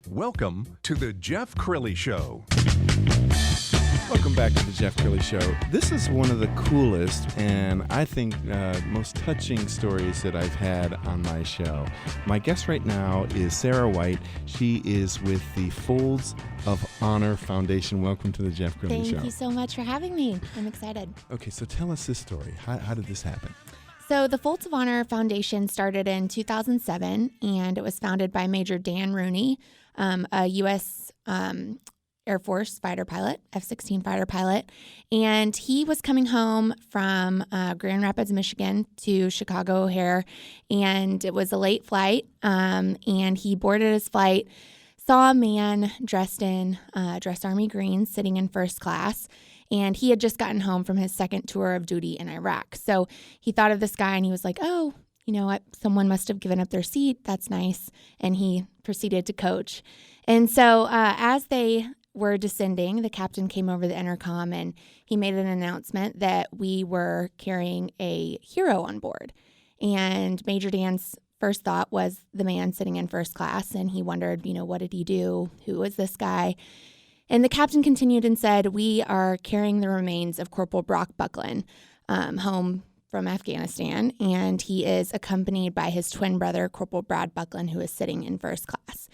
Welcome to the Jeff Crilley Show. Welcome back to the Jeff Crilley Show. This is one of the coolest and I think most touching stories that I've had on my show. My guest right now is Sarah White. She is with the Folds of Honor Foundation. Welcome to the Jeff Crilley Show. Thank you so much for having me. I'm excited. Okay, so tell us this story. How did this happen? So the Folds of Honor Foundation started in 2007, and it was founded by Major Dan Rooney, a U.S. Air Force fighter pilot, F-16 fighter pilot. And he was coming home from Grand Rapids, Michigan to Chicago O'Hare, and it was a late flight, and he boarded his flight, saw a man dressed Army green sitting in first class. And he had just gotten home from his second tour of duty in Iraq. So he thought of this guy and he was like, oh, you know what? Someone must have given up their seat. That's nice. And he proceeded to coach. And so as they were descending, the captain came over the intercom and he made an announcement that we were carrying a hero on board. And Major Dan's first thought was the man sitting in first class. And he wondered, what did he do? Who was this guy? And the captain continued and said, we are carrying the remains of Corporal Brock Buckland home from Afghanistan, and he is accompanied by his twin brother, Corporal Brad Buckland, who is sitting in first class.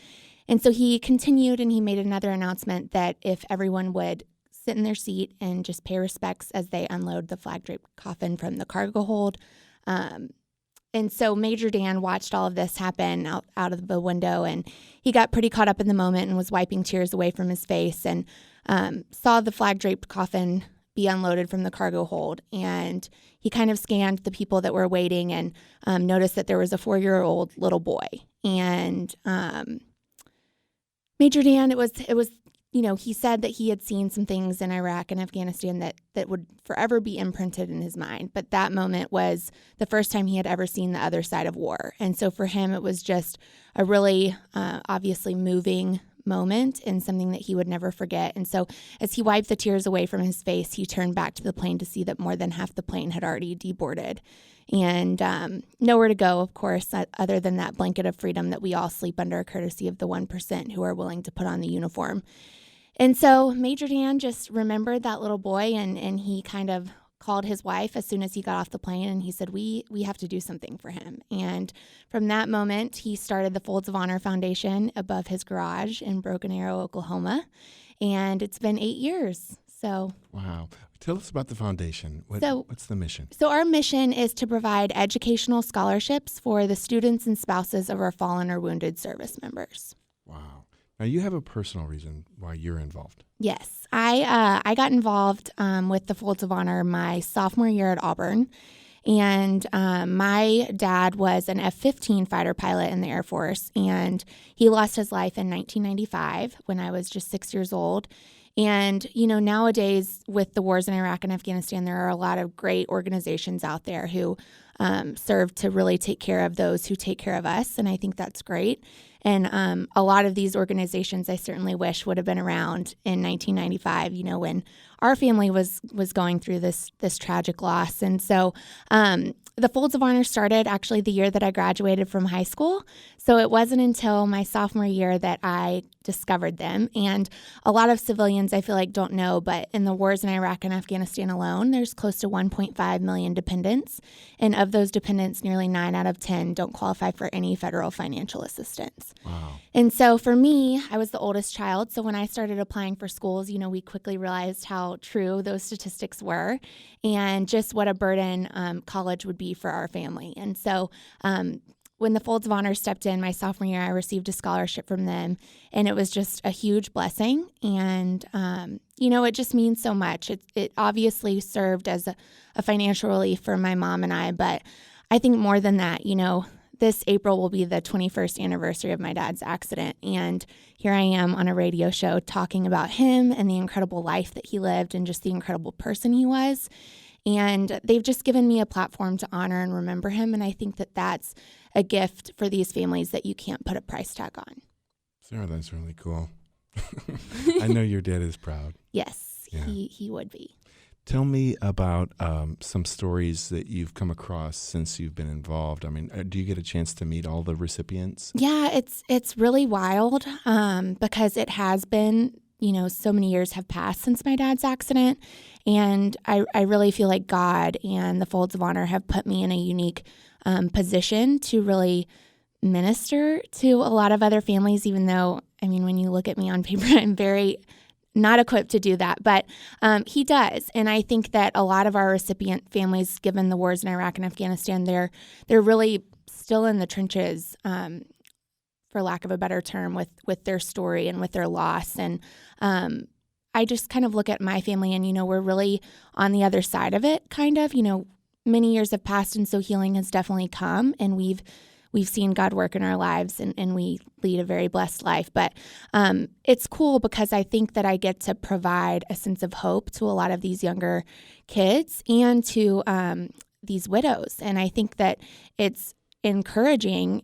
And so he continued and he made another announcement that if everyone would sit in their seat and just pay respects as they unload the flag-draped coffin from the cargo hold. And so Major Dan watched all of this happen out of the window, and he got pretty caught up in the moment and was wiping tears away from his face and saw the flag-draped coffin be unloaded from the cargo hold. And he kind of scanned the people that were waiting and noticed that there was a 4-year-old little boy. And Major Dan, it was he said that he had seen some things in Iraq and Afghanistan that would forever be imprinted in his mind. But that moment was the first time he had ever seen the other side of war. And so for him, it was just a really obviously moving moment and something that he would never forget. And so as he wiped the tears away from his face, he turned back to the plane to see that more than half the plane had already deboarded. And nowhere to go, of course, other than that blanket of freedom that we all sleep under, courtesy of the 1% who are willing to put on the uniform. And so Major Dan just remembered that little boy, and he kind of called his wife as soon as he got off the plane, and he said, we have to do something for him. And from that moment, he started the Folds of Honor Foundation above his garage in Broken Arrow, Oklahoma. And it's been 8 years. So wow. Tell us about the foundation. What's the mission? So our mission is to provide educational scholarships for the students and spouses of our fallen or wounded service members. Wow. Now, you have a personal reason why you're involved. Yes. I got involved with the Folds of Honor my sophomore year at Auburn. And my dad was an F-15 fighter pilot in the Air Force, and he lost his life in 1995 when I was just 6 years old. And, nowadays with the wars in Iraq and Afghanistan, there are a lot of great organizations out there who serve to really take care of those who take care of us. And I think that's great. And a lot of these organizations I certainly wish would have been around in 1995, when our family was going through this tragic loss. And so the Folds of Honor started actually the year that I graduated from high school. So it wasn't until my sophomore year that I discovered them. And a lot of civilians, I feel like, don't know, but in the wars in Iraq and Afghanistan alone, there's close to 1.5 million dependents. And of those dependents, nearly 9 out of 10 don't qualify for any federal financial assistance. Wow. And so for me, I was the oldest child. So when I started applying for schools, we quickly realized how true those statistics were and just what a burden college would be for our family. And so when the Folds of Honor stepped in my sophomore year, I received a scholarship from them, and it was just a huge blessing. And, it just means so much. It obviously served as a financial relief for my mom and I, but I think more than that, this April will be the 21st anniversary of my dad's accident. And here I am on a radio show talking about him and the incredible life that he lived and just the incredible person he was. And they've just given me a platform to honor and remember him. And I think that that's a gift for these families that you can't put a price tag on. Sarah, that's really cool. I know your dad is proud. Yes, yeah. he would be. Tell me about some stories that you've come across since you've been involved. I mean, do you get a chance to meet all the recipients? Yeah, it's really wild because it has been, so many years have passed since my dad's accident. And I really feel like God and the Folds of Honor have put me in a unique position to really minister to a lot of other families, even though, when you look at me on paper, I'm very not equipped to do that, but he does. And I think that a lot of our recipient families, given the wars in Iraq and Afghanistan, they're really still in the trenches, for lack of a better term, with their story and with their loss. And I just kind of look at my family and, we're really on the other side of it, kind of. Many years have passed, and so healing has definitely come, and we've seen God work in our lives, and we lead a very blessed life. But it's cool because I think that I get to provide a sense of hope to a lot of these younger kids and to these widows. And I think that it's encouraging,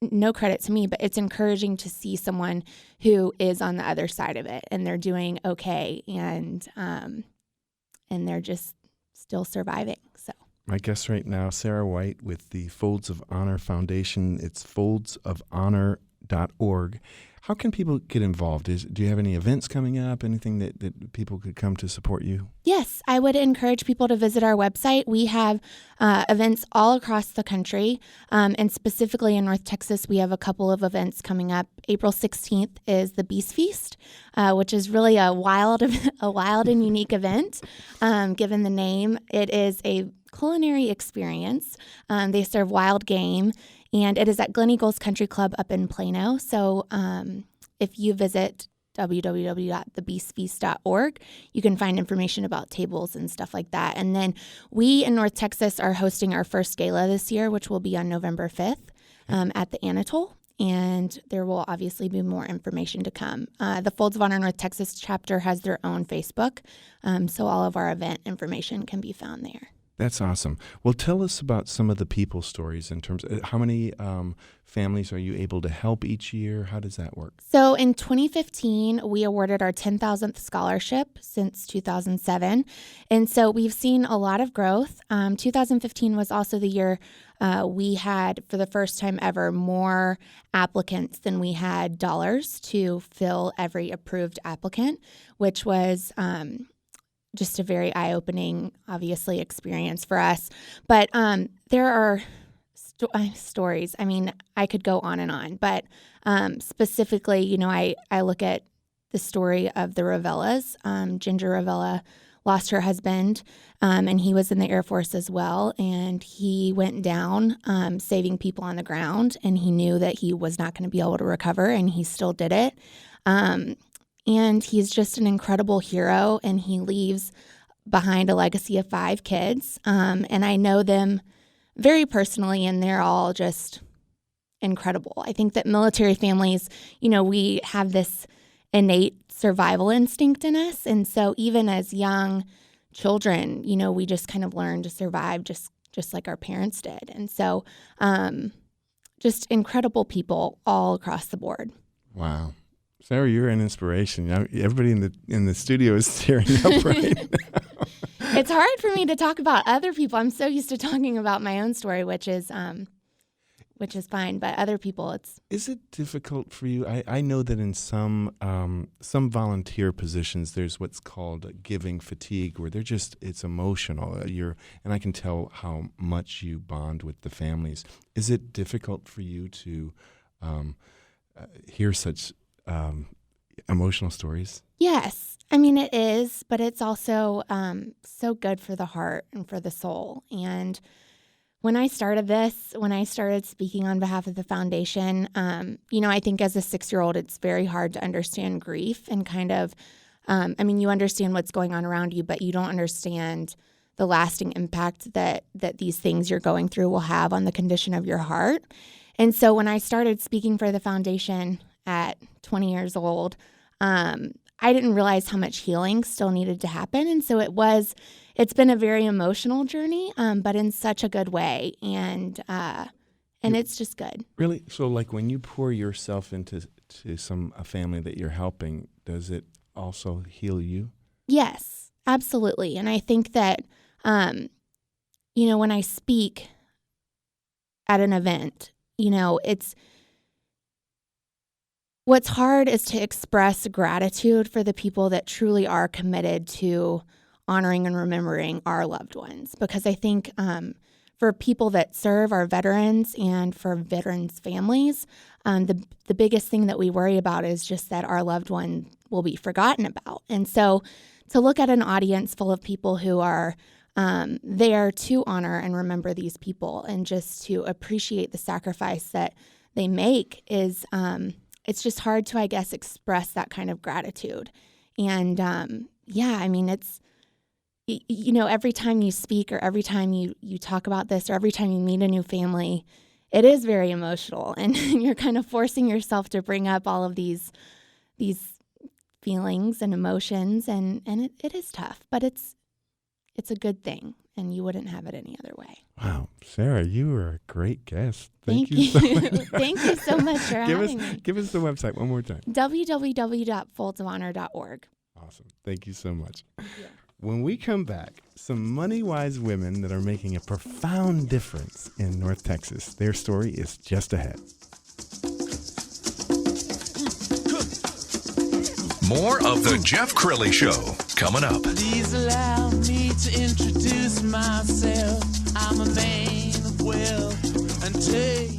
no credit to me, but it's encouraging to see someone who is on the other side of it and they're doing okay, and they're just still surviving. So. My guest right now, Sarah White with the Folds of Honor Foundation. It's foldsofhonor.org. How can people get involved? Do you have any events coming up, anything that people could come to support you? Yes, I would encourage people to visit our website. We have events all across the country, and specifically in North Texas, we have a couple of events coming up. April 16th is the Beast Feast, which is really a wild and unique event, given the name. It is a culinary experience. They serve wild game, and it is at Glen Eagles Country Club up in Plano. So if you visit www.thebeastfeast.org, you can find information about tables and stuff like that. And then we in North Texas are hosting our first gala this year, which will be on November 5th at the Anatole. And there will obviously be more information to come. The Folds of Honor North Texas chapter has their own Facebook, so all of our event information can be found there. That's awesome. Well, tell us about some of the people stories in terms of how many families are you able to help each year? How does that work? So in 2015, we awarded our 10,000th scholarship since 2007. And so we've seen a lot of growth. 2015 was also the year we had, for the first time ever, more applicants than we had dollars to fill every approved applicant, which was just a very eye-opening, obviously, experience for us. But there are stories. I could go on and on. But specifically, I look at the story of the Ravellas. Ginger Ravella lost her husband, and he was in the Air Force as well. And he went down saving people on the ground, and he knew that he was not going to be able to recover, and he still did it. And he's just an incredible hero, and he leaves behind a legacy of 5 kids. And I know them very personally, and they're all just incredible. I think that military families, we have this innate survival instinct in us. And so even as young children, we just kind of learn to survive just like our parents did. And so just incredible people all across the board. Wow. Sarah, you're an inspiration. Everybody in the studio is tearing up right now. It's hard for me to talk about other people. I'm so used to talking about my own story, which is fine. But other people, Is it difficult for you? I know that in some volunteer positions, there's what's called giving fatigue, where it's emotional. And I can tell how much you bond with the families. Is it difficult for you to hear such emotional stories? Yes. It is, but it's also so good for the heart and for the soul. And when I started speaking on behalf of the foundation, I think as a 6-year-old, it's very hard to understand grief and kind of, you understand what's going on around you, but you don't understand the lasting impact that these things you're going through will have on the condition of your heart. And so when I started speaking for the foundation at 20 years old, I didn't realize how much healing still needed to happen. And so it's been a very emotional journey, but in such a good way. And it's just good. Really? So like when you pour yourself into a family that you're helping, does it also heal you? Yes. Absolutely. And I think that, when I speak at an event, what's hard is to express gratitude for the people that truly are committed to honoring and remembering our loved ones. Because I think for people that serve our veterans and for veterans' families, the biggest thing that we worry about is just that our loved one will be forgotten about. And so to look at an audience full of people who are there to honor and remember these people and just to appreciate the sacrifice that they make is it's just hard to, I guess, express that kind of gratitude. And it's, every time you speak or every time you talk about this or every time you meet a new family, it is very emotional. And you're kind of forcing yourself to bring up all of these feelings and emotions. And it is tough, but it's a good thing. And you wouldn't have it any other way. Wow. Sarah, you were a great guest. Thank you so much. Thank you so much for having me. Give us the website one more time. www.foldsofonor.org. Awesome. Thank you so much. Yeah. When we come back, some money-wise women that are making a profound difference in North Texas. Their story is just ahead. More of the Jeff Crilley Show coming up. Please allow me to introduce myself. I'm a man of wealth and taste.